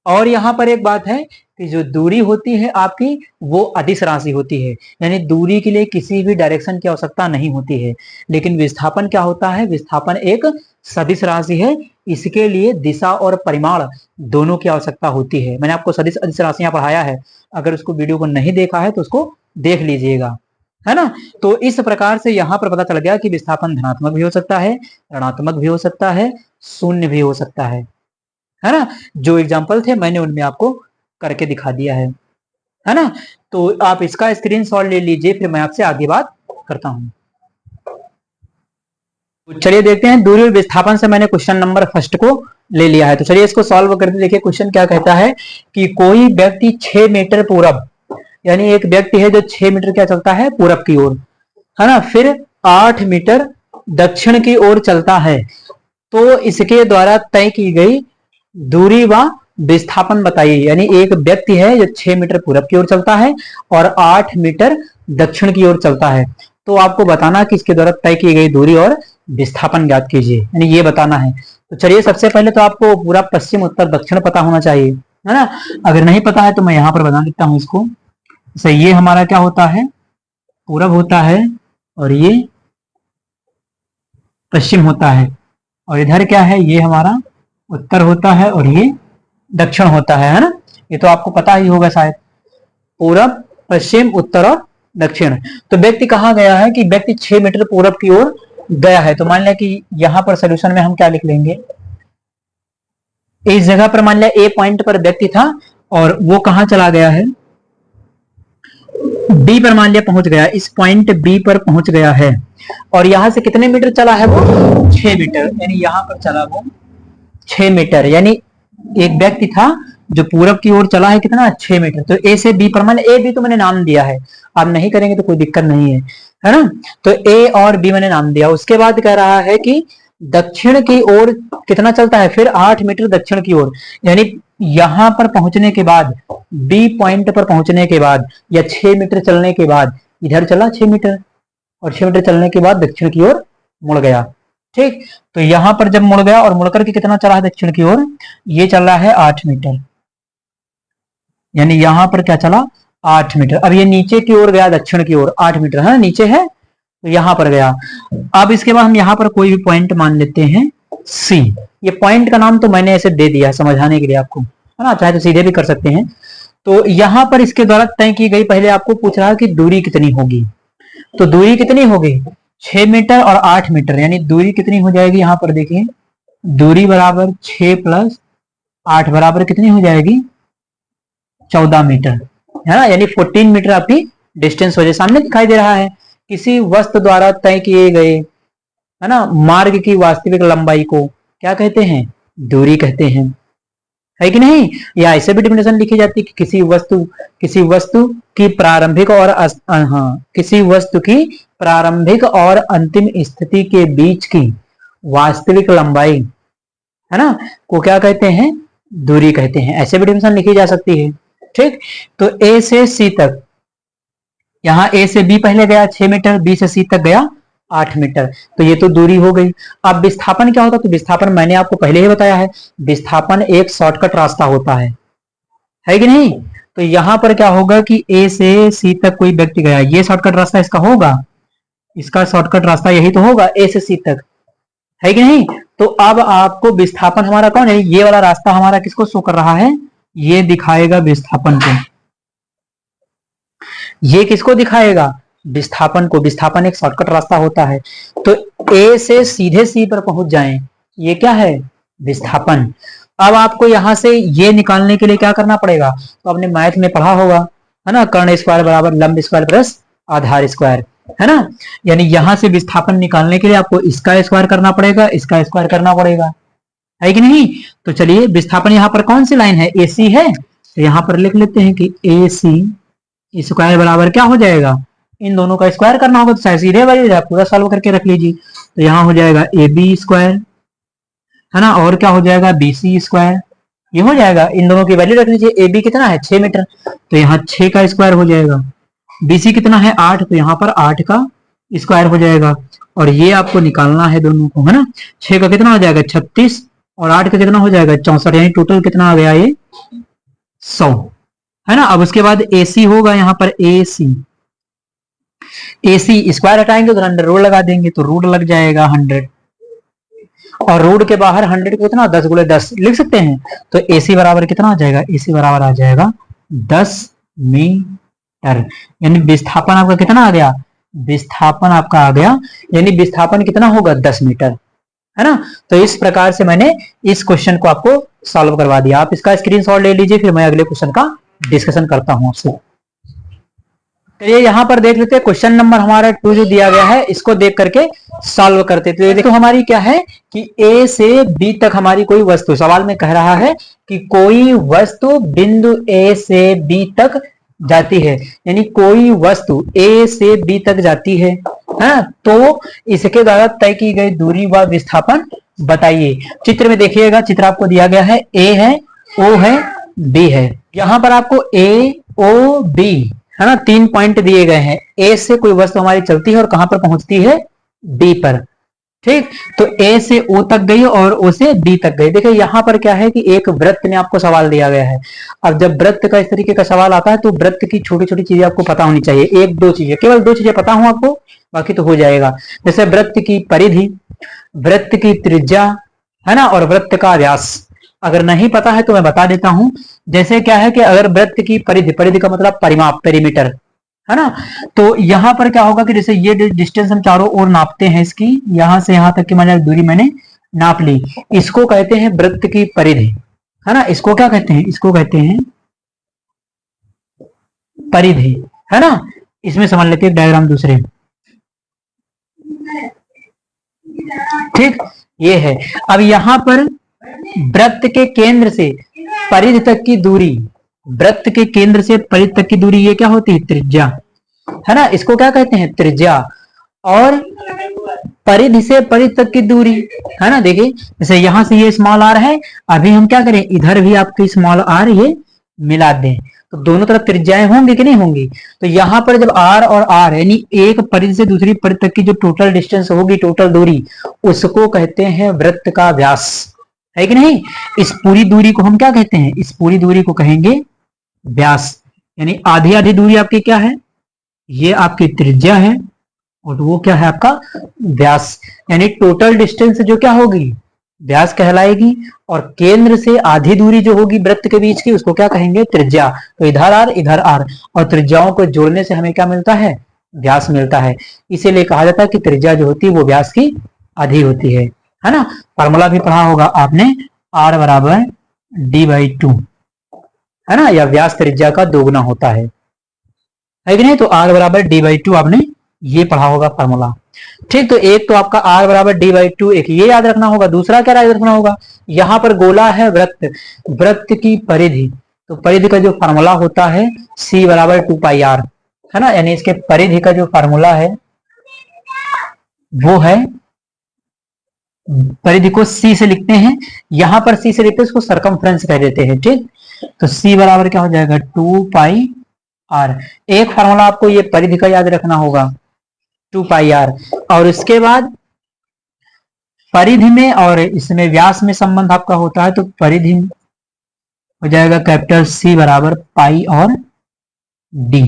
और यहाँ पर एक बात है कि जो दूरी होती है आपकी, वो अदिश राशि होती है, यानी दूरी के लिए किसी भी डायरेक्शन की आवश्यकता नहीं होती है। लेकिन विस्थापन क्या होता है, विस्थापन एक सदिश राशि है, इसके लिए दिशा और परिमाण दोनों की आवश्यकता होती है। मैंने आपको सदिश अदिश राशियां पढ़ाया है, अगर उसको वीडियो को नहीं देखा है तो उसको देख लीजिएगा, है ना। तो इस प्रकार से यहाँ पर पता चल गया कि विस्थापन धनात्मक भी हो सकता है, ऋणात्मक भी हो सकता है, शून्य भी हो सकता है ना। जो एग्जाम्पल थे मैंने उनमें आपको करके दिखा दिया है ना। तो आप इसका स्क्रीनशॉट ले लीजिए, फिर मैं आपसे आगे बात करता हूं। तो चलिए देखते हैं, दूरी और विस्थापन से मैंने क्वेश्चन नंबर फर्स्ट को ले लिया है, तो चलिए इसको सॉल्व करते। देखिए क्वेश्चन क्या कहता है कि कोई व्यक्ति 6 मीटर पूरब, यानी एक व्यक्ति है जो 6 मीटर क्या चलता है, पूरब की ओर, है ना, फिर 8 मीटर दक्षिण की ओर चलता है, तो इसके द्वारा तय की गई दूरी व विस्थापन बताइए। यानी एक व्यक्ति है जो 6 मीटर पूरब की ओर चलता है और 8 मीटर दक्षिण की ओर चलता है, तो आपको बताना कि इसके द्वारा तय की गई दूरी और विस्थापन ज्ञात कीजिए, यानी ये बताना है। तो चलिए सबसे पहले तो आपको पूरा पश्चिम उत्तर दक्षिण पता होना चाहिए, है ना। अगर नहीं पता है तो मैं यहाँ पर बता देता हूँ इसको। जैसे ये हमारा क्या होता है, पूरब होता है, और ये पश्चिम होता है, और इधर क्या है, ये हमारा उत्तर होता है, और ये दक्षिण होता है ना। ये तो आपको पता ही होगा शायद, पूरब, पश्चिम, उत्तर और दक्षिण। तो व्यक्ति कहाँ गया है कि व्यक्ति 6 मीटर पूरब की ओर गया है, तो मान लिया कि यहां पर सोल्यूशन में हम क्या लिख लेंगे, इस जगह पर मान लिया ए पॉइंट पर व्यक्ति था और वो कहां चला गया है, बी पर मान लिया पहुंच गया, इस पॉइंट बी पर पहुंच गया है, और यहां से कितने मीटर चला है वो, 6 मीटर, यानी यहां पर चला वो 6 मीटर, यानी एक व्यक्ति था जो पूरब की ओर चला है कितना, 6 मीटर। तो ए से बी पर, मान ए बी तो मैंने नाम दिया है, आप नहीं करेंगे तो कोई दिक्कत नहीं है ना। तो ए और बी मैंने नाम दिया। उसके बाद कह रहा है कि दक्षिण की ओर कितना चलता है, फिर 8 मीटर दक्षिण की ओर, यानी यहां पर पहुंचने के बाद, बी पॉइंट पर पहुंचने के बाद, या 6 मीटर चलने के बाद इधर चला 6 मीटर, और 6 मीटर चलने के बाद दक्षिण की ओर मुड़ गया, ठीक। तो यहां पर जब मुड़ गया और मुड़कर के कितना चला है दक्षिण की ओर, ये चल रहा है 8 मीटर, यानी यहां पर क्या चला, 8 मीटर। अब ये नीचे की ओर गया दक्षिण की ओर, 8 मीटर है, नीचे है, तो यहां पर गया। अब इसके बाद हम यहां पर कोई भी पॉइंट मान लेते हैं सी। ये पॉइंट का नाम तो मैंने ऐसे दे दिया समझाने के लिए आपको, है ना, चाहे तो सीधे भी कर सकते हैं। तो यहां पर इसके द्वारा तय की गई, पहले आपको पूछ रहा है कि दूरी कितनी होगी, तो दूरी कितनी होगी, 6 मीटर और 8 मीटर, यानी दूरी कितनी हो जाएगी, यहां पर देखिए दूरी बराबर 6 प्लस 8 बराबर कितनी हो जाएगी, 14 मीटर, है ना, यानी 14 मीटर आपकी डिस्टेंस हो जाए। सामने दिखाई दे रहा है, किसी वस्तु द्वारा तय किए गए, है ना, मार्ग की वास्तविक लंबाई को क्या कहते हैं, दूरी कहते हैं, है कि नहीं। या ऐसे भी डेफिनेशन लिखी जाती है कि किसी वस्तु की प्रारंभिक और किसी वस्तु की प्रारंभिक और अंतिम स्थिति के बीच की वास्तविक लंबाई, है ना, को क्या कहते हैं, दूरी कहते हैं। ऐसे भी डेफिनेशन लिखी जा सकती है, ठीक। तो ए से सी तक, यहां ए से बी पहले गया 6 मीटर, बी से सी तक गया 8 मीटर, तो ये तो दूरी हो गई। अब विस्थापन क्या होता है, तो विस्थापन मैंने आपको पहले ही बताया है, विस्थापन एक शॉर्टकट रास्ता होता है कि नहीं। तो यहां पर क्या होगा कि ए से सी तक कोई व्यक्ति गया, ये शॉर्टकट रास्ता इसका होगा, इसका शॉर्टकट रास्ता यही तो होगा, ए से सी तक, है कि नहीं। तो अब आपको विस्थापन हमारा कौन है, ये वाला रास्ता हमारा किसको शो कर रहा है, ये दिखाएगा विस्थापन को। ये किसको दिखाएगा, विस्थापन को। विस्थापन एक शॉर्टकट रास्ता होता है। तो ए से सीधे सी पर पहुंच जाएं, ये क्या है, विस्थापन। अब आपको यहां से ये निकालने के लिए क्या करना पड़ेगा, तो आपने मैथ में पढ़ा होगा, है ना, कर्ण स्क्वायर बराबर लंब स्क्वायर प्लस आधार स्क्वायर, है ना। यानी यहां से विस्थापन निकालने के लिए आपको इसका स्क्वायर करना पड़ेगा, इसका स्क्वायर करना पड़ेगा, है कि नहीं। तो चलिए विस्थापन यहाँ पर कौन सी लाइन है, AC है, तो यहाँ पर लिख लेते हैं कि AC स्क्वायर बराबर क्या हो जाएगा, इन दोनों का स्क्वायर करना होगा, तो सीधे वाली पूरा सॉल्व करके रख लीजिए। तो यहाँ हो जाएगा AB स्क्वायर, है ना, और क्या हो जाएगा BC स्क्वायर, ये हो जाएगा। इन दोनों की वैल्यू रख लीजिए। AB कितना है 6 मीटर, तो यहाँ 6 का स्क्वायर हो जाएगा। BC कितना है 8, तो यहाँ पर 8 का स्क्वायर हो जाएगा। और ये आपको निकालना है दोनों को, है ना। 6 का कितना हो जाएगा 36 और 8 का कितना हो जाएगा 64, यानी टोटल कितना आ गया ये 100, है ना। अब उसके बाद AC होगा यहाँ पर AC स्क्वायर हटाएंगे तो अंडर रूट लगा देंगे, तो रूट लग जाएगा 100, और रूट के बाहर 100 को कितना 10 गुणे 10 लिख सकते हैं। तो AC बराबर कितना आ जाएगा, AC बराबर आ जाएगा 10 मीटर। यानी विस्थापन आपका कितना आ गया, विस्थापन आपका आ गया, यानी विस्थापन कितना होगा 10 मीटर, है ना। तो इस प्रकार से मैंने इस क्वेश्चन को आपको सॉल्व करवा दिया। आप इसका स्क्रीनशॉट ले लीजिए, फिर मैं अगले क्वेश्चन का डिस्कशन करता हूं आपसे। चलिए यहाँ पर देख लेते हैं क्वेश्चन नंबर हमारा 2 जो दिया गया है, इसको देख करके सॉल्व करते। तो देखो हमारी क्या है कि A से B तक हमारी कोई वस्तु, सवाल में कह रहा है कि कोई वस्तु बिंदु A से B तक जाती है, यानी कोई वस्तु A से B तक जाती है, तो इसके द्वारा तय की गई दूरी व विस्थापन बताइए। चित्र में देखिएगा, चित्र आपको दिया गया है, A है, O है, B है। यहाँ पर आपको A, O, B, है ना, 3 पॉइंट दिए गए हैं। A से कोई वस्तु हमारी चलती है और कहां पर पहुंचती है, B पर, ठीक। तो A से O तक गई और O से B तक गई। देखिए यहाँ पर क्या है कि एक वृत्त में आपको सवाल दिया गया है। अब जब वृत्त का इस तरीके का सवाल आता है तो वृत्त की छोटी छोटी चीजें आपको पता होनी चाहिए, 1-2 चीजें, केवल 2 चीजें पता हो आपको, बाकी तो हो जाएगा। जैसे वृत्त की परिधि, वृत्त की त्रिज्या, है ना, और वृत्त का व्यास। अगर नहीं पता है तो मैं बता देता हूं। जैसे क्या है कि अगर वृत्त की परिधि, परिधि का मतलब परिमाप, पेरीमीटर, है ना, तो यहां पर क्या होगा कि जैसे ये डिस्टेंस हम चारों ओर नापते हैं, इसकी यहां से यहां तक की मैंने दूरी मैंने नाप ली, इसको कहते हैं वृत्त की परिधि, है ना। इसको क्या कहते हैं, इसको कहते हैं परिधि, है ना। इसमें समझ लेते हैं डायग्राम दूसरे, ठीक, ये है। अब यहां पर वृत्त के केंद्र से परिधि तक की दूरी, वृत्त के केंद्र से परिधि तक की दूरी ये क्या होती है, त्रिज्या, है ना, इसको क्या कहते हैं, त्रिज्या। और परिधि से परिधि तक की दूरी, है ना, देखिए जैसे यहां से ये स्मॉल आर है, अभी हम क्या करें, इधर भी आपकी स्मॉल आर ये मिला दें, तो दोनों तरफ त्रिज्याएं होंगी कि नहीं होंगी। तो यहां पर जब आर और आर, यानी एक परिधि से दूसरी परिधि तक की जो टोटल डिस्टेंस होगी, टोटल दूरी, उसको कहते हैं वृत्त का व्यास, है कि नहीं। इस पूरी दूरी को हम क्या कहते हैं, इस पूरी दूरी को कहेंगे व्यास। यानी आधी आधी दूरी आपकी क्या है, ये आपकी त्रिज्या है, और वो क्या है आपका व्यास। यानी टोटल डिस्टेंस जो क्या होगी, व्यास कहलाएगी, और केंद्र से आधी दूरी जो होगी वृत्त के बीच की, उसको क्या कहेंगे, त्रिज्या। तो इधर आर इधर आर, और त्रिज्याओं को जोड़ने से हमें क्या मिलता है, व्यास मिलता है। इसीलिए कहा जाता है कि त्रिज्या जो होती है वो व्यास की आधी होती है ना। फार्मूला भी पढ़ा होगा आपने, R बराबर D/2, है ना, या व्यास त्रिज्या का दोगुना होता है कि नहीं। तो R बराबर D/2 आपने ये पढ़ा होगा फार्मूला, ठीक। तो एक तो आपका R बराबर D/2, एक ये याद रखना होगा। दूसरा क्या याद रखना होगा, यहां पर गोला है वृत्त, वृत्त की परिधि, तो परिधि का जो फार्मूला होता है C बराबर 2πr, है ना। यानी इसके परिधि का जो फार्मूला है वो है, परिधि को C से लिखते हैं, यहां पर C से लिखते हैं, इसको सरकमफ्रेंस कह देते हैं, ठीक। तो C बराबर क्या हो जाएगा 2πr। एक फार्मूला आपको ये परिधि का याद रखना होगा 2πr, और उसके बाद परिधि में और इसमें व्यास में संबंध आपका होता है, तो परिधि हो जाएगा कैपिटल C बराबर पाई और D,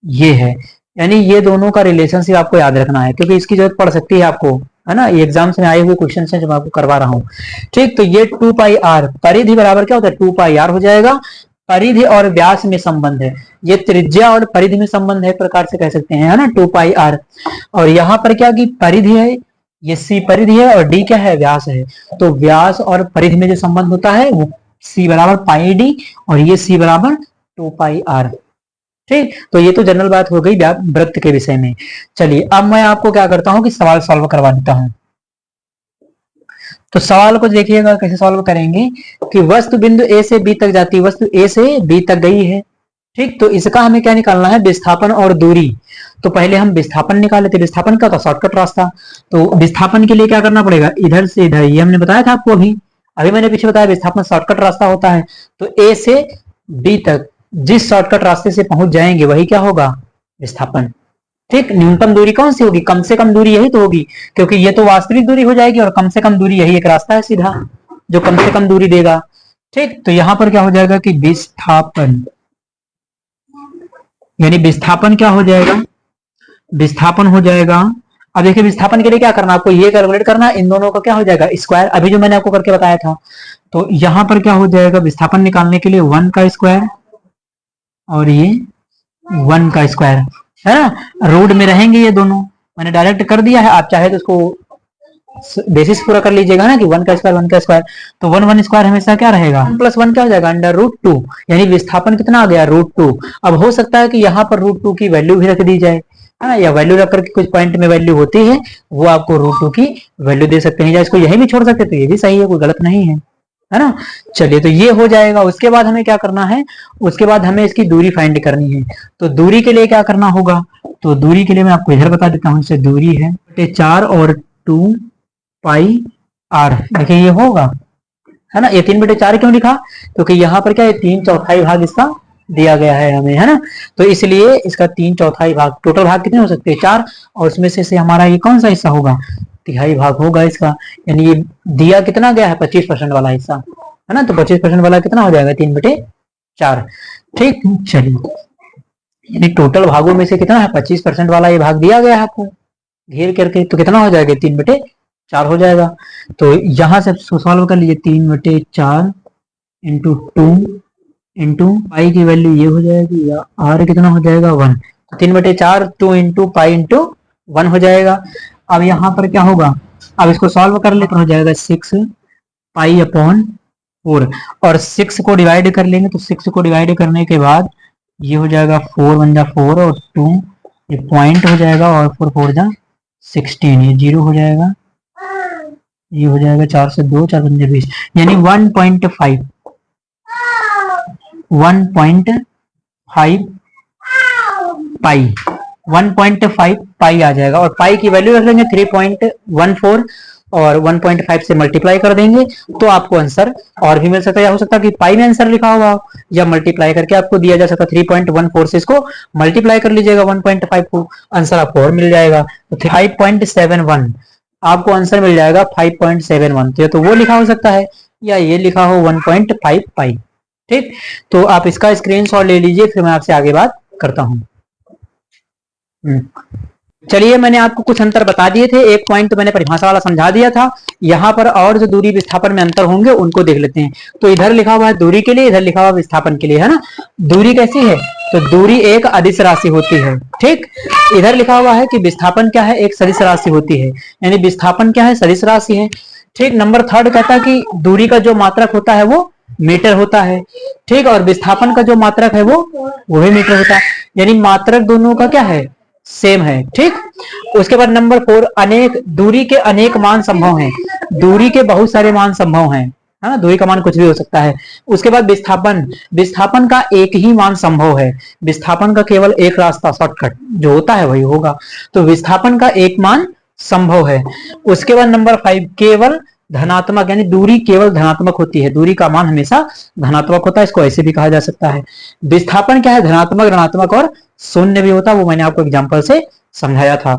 ये है। यानी ये दोनों का रिलेशनशिप आपको याद रखना है, क्योंकि इसकी जरूरत पड़ सकती है आपको, है ना, ये एग्जाम्स में आए हुए क्वेश्चन हैं जो मैं आपको करवा रहा हूँ। ठीक, तो ये 2 पाई आर, परिधि बराबर क्या होता है 2 पाई आर हो जाएगा। परिधि और व्यास में संबंध है, ये त्रिज्या और परिधि में संबंध है प्रकार से कह सकते हैं, है ना, 2 पाई आर। और यहाँ पर क्या की परिधि है, ये सी परिधि है और डी क्या है व्यास है। तो व्यास और परिधि में जो संबंध होता है वो सी बराबर पाई डी और ये सी बराबर 2 पाई आर। ठीक, तो ये तो जनरल बात हो गई वृत्त के विषय में। चलिए अब मैं आपको क्या करता हूं कि सवाल सॉल्व करवा देता हूं। तो सवाल को देखिएगा कैसे सॉल्व करेंगे कि वस्तु बिंदु ए से बी तक जाती है, वस्तु ए से बी तक गई है। ठीक, तो इसका हमें क्या निकालना है, विस्थापन और दूरी। तो पहले हम विस्थापन निकाल लेते, विस्थापन क्या था शॉर्टकट रास्ता। तो विस्थापन के लिए क्या करना पड़ेगा, इधर से इधर, ये हमने बताया था आपको अभी अभी मैंने पीछे बताया विस्थापन शॉर्टकट रास्ता होता है। तो ए से बी तक जिस शॉर्टकट रास्ते से पहुंच जाएंगे वही क्या होगा विस्थापन। ठीक, न्यूनतम दूरी कौन सी होगी, कम से कम दूरी यही तो होगी, क्योंकि ये तो वास्तविक दूरी हो जाएगी और कम से कम दूरी यही एक रास्ता है सीधा जो कम से कम दूरी देगा। ठीक, तो यहां पर क्या हो जाएगा कि विस्थापन, यानी विस्थापन क्या हो जाएगा, विस्थापन हो जाएगा। अब देखिए विस्थापन के लिए क्या करना, आपको ये कैलकुलेट करना, इन दोनों का क्या हो जाएगा स्क्वायर, अभी जो मैंने आपको करके बताया था। तो यहां पर क्या हो जाएगा, विस्थापन निकालने के लिए 1 का स्क्वायर और ये 1 का स्क्वायर, है ना। रोड में रहेंगे ये दोनों, मैंने डायरेक्ट कर दिया है, आप चाहे तो उसको बेसिस पूरा कर लीजिएगा ना कि 1 का स्क्वायर 1 का स्क्वायर। तो 1 1 स्क्वायर हमेशा क्या रहेगा, 1+1 क्या हो जाएगा √2, यानी विस्थापन कितना आ गया √2। अब हो सकता है कि यहाँ पर √2 की वैल्यू भी रख दी जाए, है ना, या वैल्यू रख करके कुछ पॉइंट में वैल्यू होती है वो आपको √2 की वैल्यू दे सकते हैं, या इसको यही भी छोड़ सकते, तो ये भी सही है, कोई गलत नहीं है ना। चलिए तो ये हो जाएगा। उसके बाद हमें क्या करना है, उसके बाद हमें इसकी दूरी फाइंड करनी है। तो दूरी के लिए क्या करना होगा, तो दूरी के लिए मैं आपको इधर बता देता हूं, इससे दूरी है 4 और 2 पाई आर। देखिए ये होगा, है ना, ये 3/4 क्यों लिखा, क्योंकि यहाँ पर क्या है 3/4 भाग इसका दिया गया है हमें, है ना। तो इसलिए इसका 3/4 भाग, टोटल भाग कितने हो सकते हैं 4, और उसमें से हमारा ये कौन सा हिस्सा होगा, तिहाई भाग होगा इसका। यानी ये दिया कितना गया है 25% वाला हिस्सा, है ना, तो 25% वाला कितना हो जाएगा 3/4। ठीक, चलिए यानी टोटल भागों में से कितना है 25% वाला ये भाग दिया गया है आपको घेर करके, तो कितना हो जाएगा 3/4 हो जाएगा। तो यहां से सॉल्व कर लीजिए, 3/4 इंटू 2 इंटू पाई की वैल्यू ये हो जाएगी, या आर कितना हो जाएगा 1। तो 3/4 2 इंटू पाई इंटू 1 हो जाएगा। अब यहाँ पर क्या होगा, अब इसको सॉल्व कर ले तो हो जाएगा 6 पाई अपॉन 4, और 6 को डिवाइड कर लेंगे, तो 6 को डिवाइड करने के बाद ये हो जाएगा 4 1 जा 4 और 2 ये पॉइंट हो जाएगा, और 4 4 जा 16 ये 0 हो जाएगा, ये हो जाएगा 4 से 2 4 5 20, यानी 1.5 पाई 1.5 पाई आ जाएगा। और पाई की वैल्यू रख लेंगे 3.14 और 1.5 से मल्टीप्लाई कर देंगे तो आपको आंसर और भी मिल सकता है, या हो सकता है कि पाई में आंसर लिखा होगा या मल्टीप्लाई करके आपको दिया जा सकता है। 3.14 से इसको मल्टीप्लाई कर लीजिएगा 1.5 को, आंसर आपको और मिल जाएगा। तो 5.71 आपको आंसर मिल जाएगा 5.71। तो वो लिखा हो सकता है या ये लिखा हो 1.5 पाई। ठीक, तो आप इसका स्क्रीनशॉट ले लीजिए, फिर मैं आपसे आगे बात करता हूं। चलिए मैंने आपको कुछ अंतर बता दिए थे, एक पॉइंट तो मैंने परिभाषा वाला समझा दिया था। यहाँ पर और जो दूरी विस्थापन में अंतर होंगे उनको देख लेते हैं। तो इधर लिखा हुआ है दूरी के लिए, इधर लिखा हुआ विस्थापन के लिए, है ना। दूरी कैसी है, तो दूरी एक अदिश राशि होती है। ठीक, इधर लिखा हुआ है कि विस्थापन क्या है, एक सदिश राशि होती है, यानी विस्थापन क्या है सदिश राशि है। ठीक, नंबर 3 कहता है कि दूरी का जो मात्रक होता है वो मीटर होता है। ठीक, और विस्थापन का जो मात्रक है वो भी मीटर होता है, यानी मात्रक दोनों का क्या है सेम है। ठीक, उसके बाद नंबर 4 अनेक दूरी के अनेक मान संभव हैं, दूरी के बहुत सारे मान संभव हैं, है ना, दूरी का मान कुछ भी हो सकता है। उसके बाद विस्थापन, विस्थापन का एक ही मान संभव है, विस्थापन का केवल एक रास्ता शॉर्टकट जो होता है वही होगा, तो विस्थापन का एक मान संभव है। उसके बाद नंबर 5 केवल धनात्मक, यानी दूरी केवल धनात्मक होती है, दूरी का मान हमेशा धनात्मक होता है, इसको ऐसे भी कहा जा सकता है। विस्थापन क्या है धनात्मक ऋणात्मक और शून्य भी होता है, वो मैंने आपको एग्जांपल से समझाया था।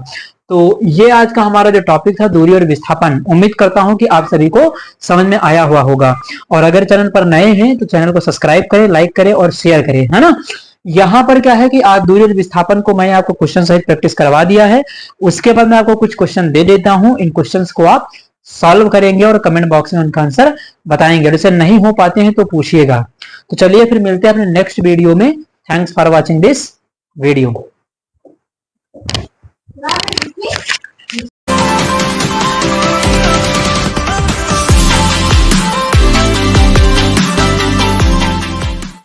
तो ये आज का हमारा जो टॉपिक था दूरी और विस्थापन, उम्मीद करता हूं कि आप सभी को समझ में आया हुआ होगा। और अगर चैनल पर नए हैं तो चैनल को सब्सक्राइब करें, लाइक करें और शेयर करें, है ना। यहाँ पर क्या है कि आद्यूर्य विस्थापन को मैंने आपको क्वेश्चन सहित प्रैक्टिस करवा दिया है। उसके बाद मैं आपको कुछ क्वेश्चन दे देता हूं, इन क्वेश्चंस को आप सॉल्व करेंगे और कमेंट बॉक्स में उनका आंसर बताएंगे। जैसे नहीं हो पाते हैं तो पूछिएगा। तो चलिए फिर मिलते हैं अपने नेक्स्ट वीडियो में। Thanks for watching this video.